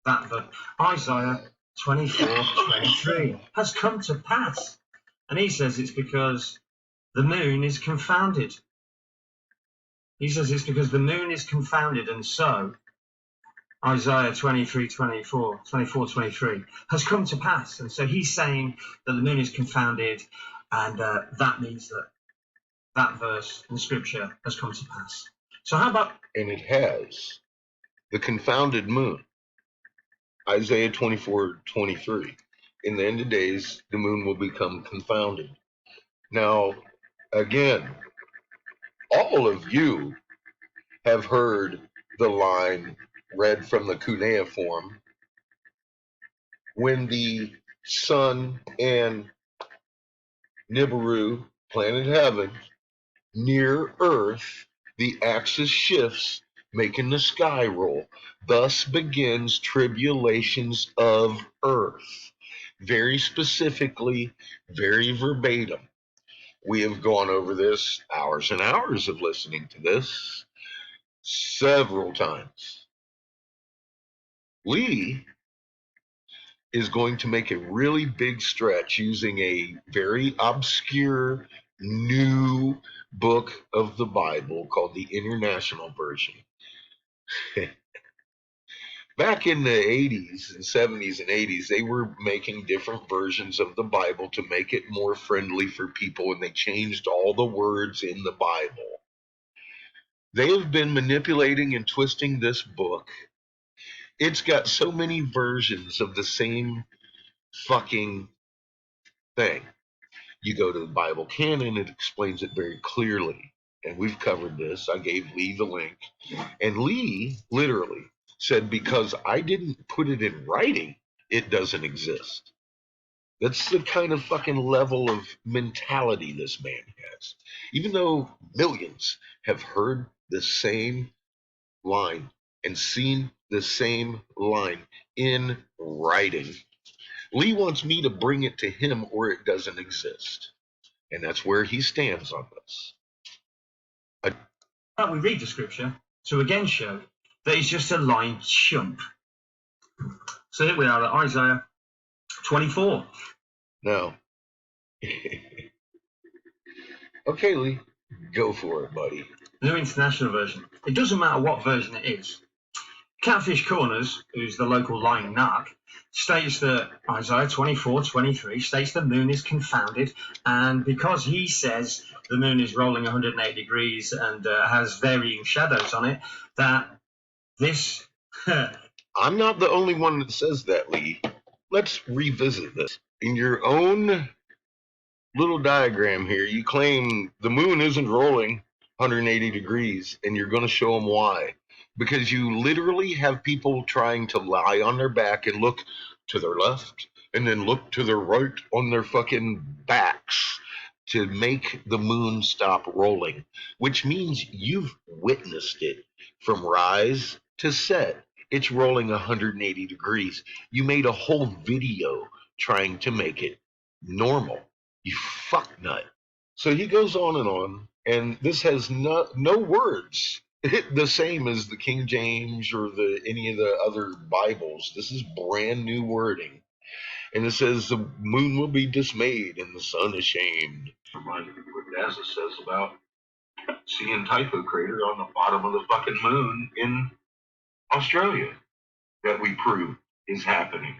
that Isaiah 24:23 has come to pass. And he says it's because the moon is confounded. He says it's because the moon is confounded, and so Isaiah 24:23 has come to pass. And so he's saying that the moon is confounded, and that means that verse in Scripture has come to pass. So how about... And it has. The confounded moon. Isaiah 24:23. In the end of days, the moon will become confounded. Now, again, all of you have heard the line read from the cuneiform, when the sun and Nibiru, planet heaven, near Earth, the axis shifts, making the sky roll. Thus begins tribulations of Earth. Very specifically, very verbatim. We have gone over this, hours and hours of listening to this, several times. Lee is going to make a really big stretch using a very obscure new book of the Bible called the International Version. Back in the 80s and 70s and 80s, they were making different versions of the Bible to make it more friendly for people, and they changed all the words in the Bible. They have been manipulating and twisting this book. It's got so many versions of the same fucking thing. You go to the Bible canon, it explains it very clearly. And we've covered this. I gave Lee the link. And Lee literally said, because I didn't put it in writing, it doesn't exist. That's the kind of fucking level of mentality this man has. Even though millions have heard the same line and seen the same line in writing, Lee wants me to bring it to him or it doesn't exist. And that's where he stands on this. We read the Scripture to again show that he's just a lying chump. So here we are at Isaiah 24. Now, okay, Lee, go for it, buddy. New International Version. It doesn't matter what version it is. Catfish Corners, who's the local lying narc, states that Isaiah 24:23 states the moon is confounded, and because he says the moon is rolling 180 degrees and has varying shadows on it, that this... I'm not the only one that says that, Lee. Let's revisit this. In your own little diagram here, you claim the moon isn't rolling 180 degrees, and you're going to show them why. Because you literally have people trying to lie on their back and look to their left and then look to their right on their fucking backs to make the moon stop rolling, which means you've witnessed it from rise to set. It's rolling 180 degrees. You made a whole video trying to make it normal. You fucknut. So he goes on, and this has no words the same as the King James or any of the other Bibles. This is brand new wording. And it says the moon will be dismayed and the sun ashamed. Reminded me what NASA says about seeing Tycho crater on the bottom of the fucking moon in Australia that we prove is happening.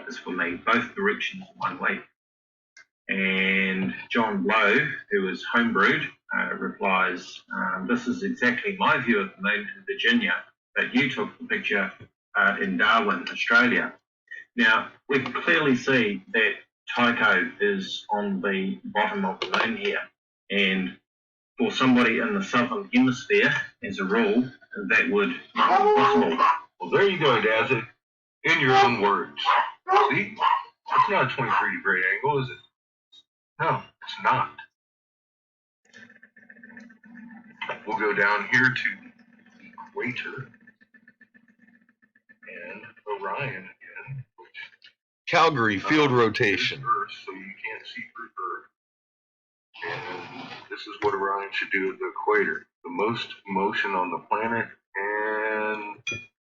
This will make both directions one way. And John Blow, who is homebrewed, replies, this is exactly my view of the moon in Virginia, but you took the picture in Darwin, Australia. Now, we can clearly see that Tycho is on the bottom of the moon here, and for somebody in the southern hemisphere, as a rule, that would not be possible. Well, there you go, Dazzy. In your own words. See? It's not a 23-degree angle, is it? No, it's not. We'll go down here to the equator and Orion again. Calgary field rotation. Earth, so you can't see through Earth. And this is what Orion should do at the equator. The most motion on the planet, and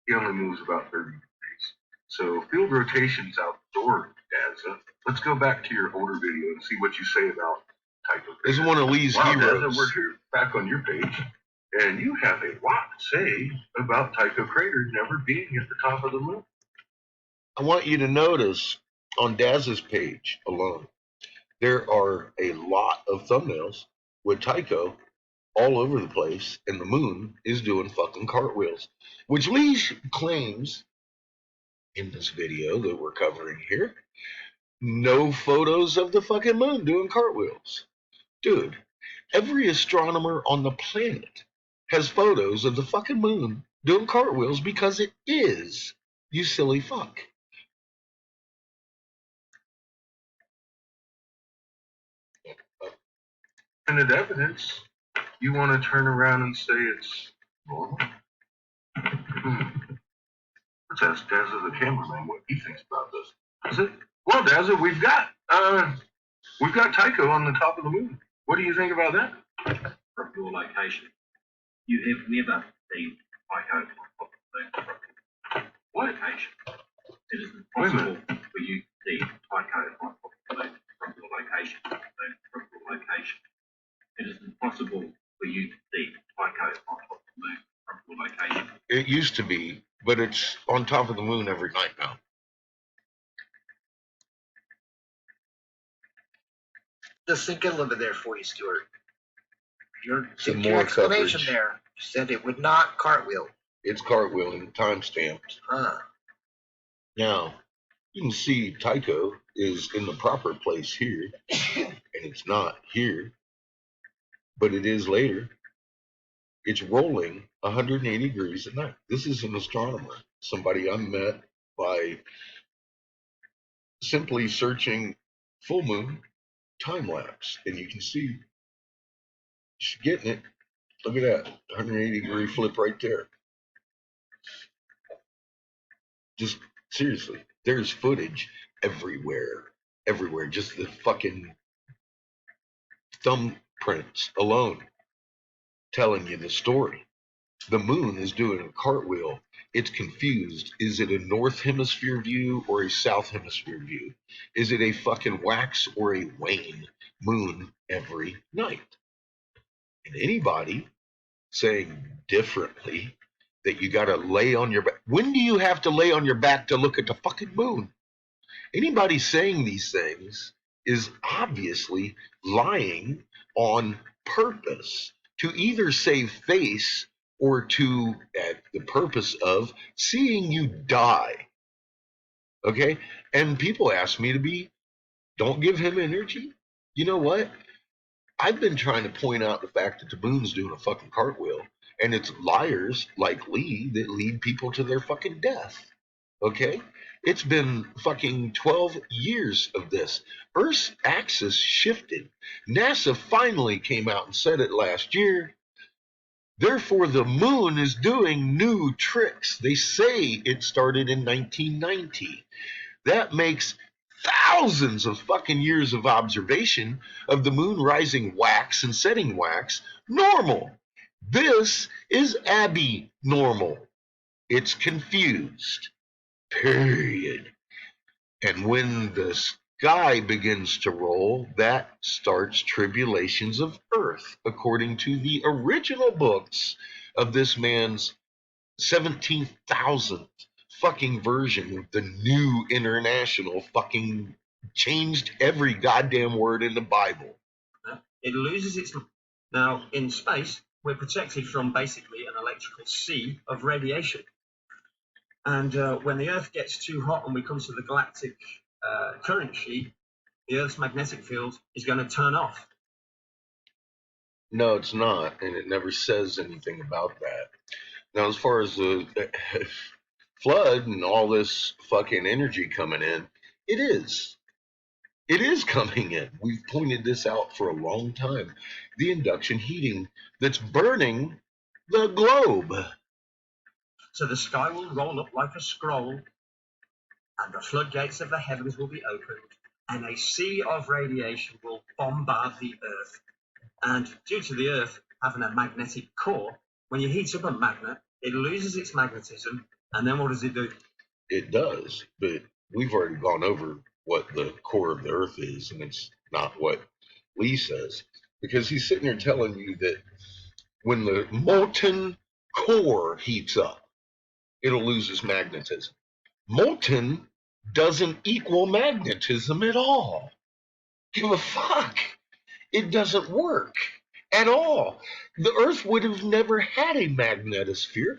he only moves about 30 degrees. So field rotation's out the door, Daza. Let's go back to your older video and see what you say about Tycho. This is one of Lee's heroes. Daza, we're here back on your page, and you have a lot to say about Tycho Crater never being at the top of the moon. I want you to notice on Daza's page alone, there are a lot of thumbnails with Tycho all over the place, and the moon is doing fucking cartwheels, which Lee claims in this video that we're covering here, no photos of the fucking moon doing cartwheels. Dude, every astronomer on the planet has photos of the fucking moon doing cartwheels because it is, you silly fuck. And evidence, you want to turn around and say it's normal? Let's ask Dazza the cameraman what he thinks about this. Is it? Well, Dazza, we've got Tycho on the top of the moon. What do you think about that? From your location, you have never seen Tycho on top of the moon. What? Location. It is impossible for you to see Tycho on top of the moon from your location. From your location. It is impossible for you to see Tycho on top of the moon from your location. It used to be, but it's on top of the moon every night now. Just sink in a little bit there for you, Stuart. Your more explanation coverage. there said it would not cartwheel. It's cartwheeling, time stamped. Huh. Now, you can see Tycho is in the proper place here, and it's not here, but it is later. It's rolling 180 degrees at night. This is an astronomer, somebody I met by simply searching full moon time lapse, and you can see she's getting it. Look at that 180 degree flip right there. Just seriously, there's footage everywhere. Just the fucking thumbprints alone telling you the story. The moon is doing a cartwheel. It's confused. Is it a north hemisphere view or a south hemisphere view? Is it a fucking wax or a wane moon every night? And anybody saying differently that you got to lay on your back. When do you have to lay on your back to look at the fucking moon? Anybody saying these things is obviously lying on purpose to either save face or to, at the purpose of seeing you die. Okay? And people ask me to be, don't give him energy. You know what? I've been trying to point out the fact that the moon's doing a fucking cartwheel, and it's liars like Lee that lead people to their fucking death. Okay? It's been fucking 12 years of this. Earth's axis shifted. NASA finally came out and said it last year. Therefore, the moon is doing new tricks. They say it started in 1990. That makes thousands of fucking years of observation of the moon rising wax and setting wax normal. This is abnormal. It's confused. Period. And when the sky begins to roll, that starts tribulations of earth, according to the original books of this man's 17,000th fucking version of the new international fucking changed every goddamn word in the Bible. It loses its... Now, in space, we're protected from basically an electrical sea of radiation. And when the Earth gets too hot and we come to the galactic current sheet, the Earth's magnetic field is going to turn off. No, it's not, and it never says anything about that. Now, as far as the flood and all this fucking energy coming in, it is. It is coming in. We've pointed this out for a long time. The induction heating that's burning the globe. So the sky will roll up like a scroll, and the floodgates of the heavens will be opened, and a sea of radiation will bombard the Earth. And due to the Earth having a magnetic core, when you heat up a magnet, it loses its magnetism, and then what does it do? It does, but we've already gone over what the core of the Earth is, and it's not what Lee says. Because he's sitting there telling you that when the molten core heats up, it'll lose its magnetism. Molten doesn't equal magnetism at all. Give a fuck. It doesn't work at all. The Earth would have never had a magnetosphere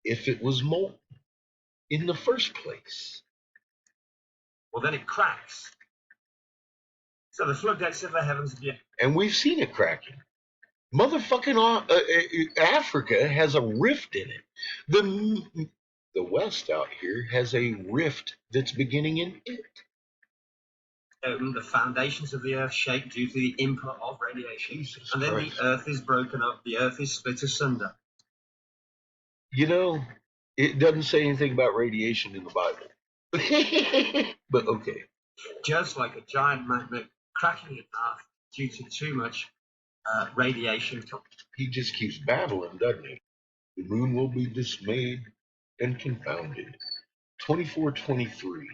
if it was molten in the first place. Well, then it cracks. So the floodgates of the heavens begin. And we've seen it cracking. Motherfucking Africa has a rift in it. The West out here has a rift that's beginning in it. The foundations of the Earth shake due to the input of radiation. Jesus and then Christ. the Earth is broken up. The Earth is split asunder. You know, it doesn't say anything about radiation in the Bible. But okay. Just like a giant magnet cracking in half due to too much radiation. He just keeps babbling, doesn't he? The moon will be dismayed and confounded. 2423.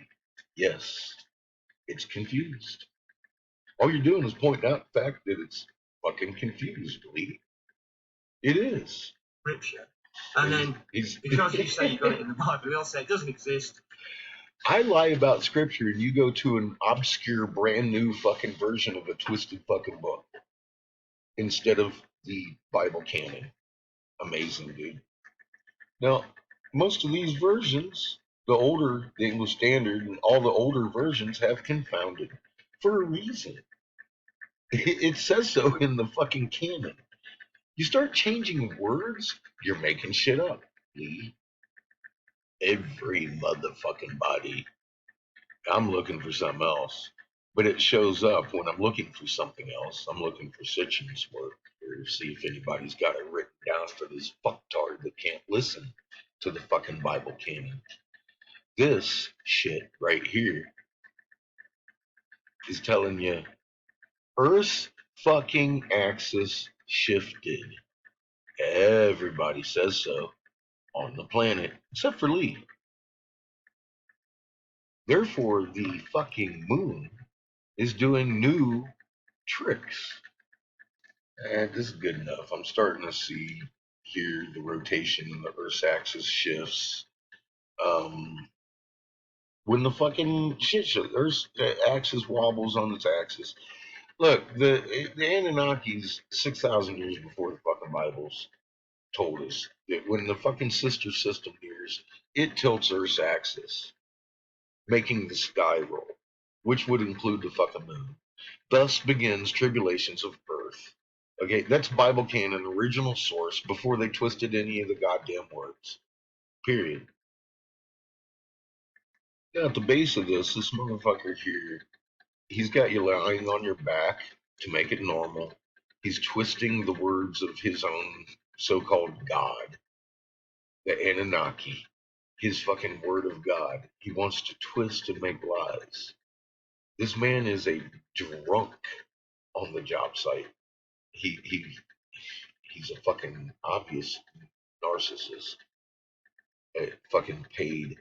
Yes, it's confused. All you're doing is pointing out the fact that it's fucking confused, Lee. It is. Ripshit. And then, because you say you got it in the Bible, they'll say it doesn't exist. I lie about scripture and you go to an obscure, brand new fucking version of a twisted fucking book instead of the Bible canon. Amazing, dude. Now, most of these versions, the English Standard and all the older versions have confounded for a reason. It says so in the fucking canon. You start changing words, you're making shit up, Lee. Every motherfucking body. I'm looking for something else, but it shows up when I'm looking for something else. I'm looking for Sitchin's work or see if anybody's got it written down for this fucktard that can't listen to the fucking Bible canon. This shit right here is telling you Earth's fucking axis shifted. Everybody says so on the planet, except for Lee. Therefore, the fucking moon is doing new tricks. And this is good enough. I'm starting to see here the rotation in the Earth's axis shifts. When the fucking Earth's axis wobbles on its axis. Look, the Anunnakis 6,000 years before the fucking Bible's told us that when the fucking sister system nears, it tilts Earth's axis, making the sky roll, which would include the fucking moon. Thus begins tribulations of Earth. Okay, that's Bible canon, original source, before they twisted any of the goddamn words. Period. Now, at the base of this motherfucker here, he's got you lying on your back to make it normal. He's twisting the words of his own so-called God, the Anunnaki, his fucking word of God. He wants to twist and make lies. This man is a drunk on the job site. He's a fucking obvious narcissist, a fucking paid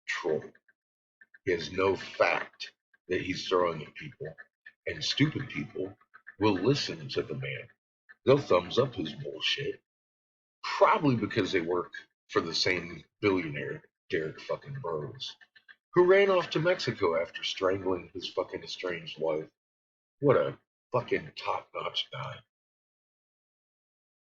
troll. He has no fact that he's throwing at people, and stupid people will listen to the man. They'll thumbs up his bullshit, probably because they work for the same billionaire, Derek fucking Burroughs, who ran off to Mexico after strangling his fucking estranged wife. What a fucking top-notch guy.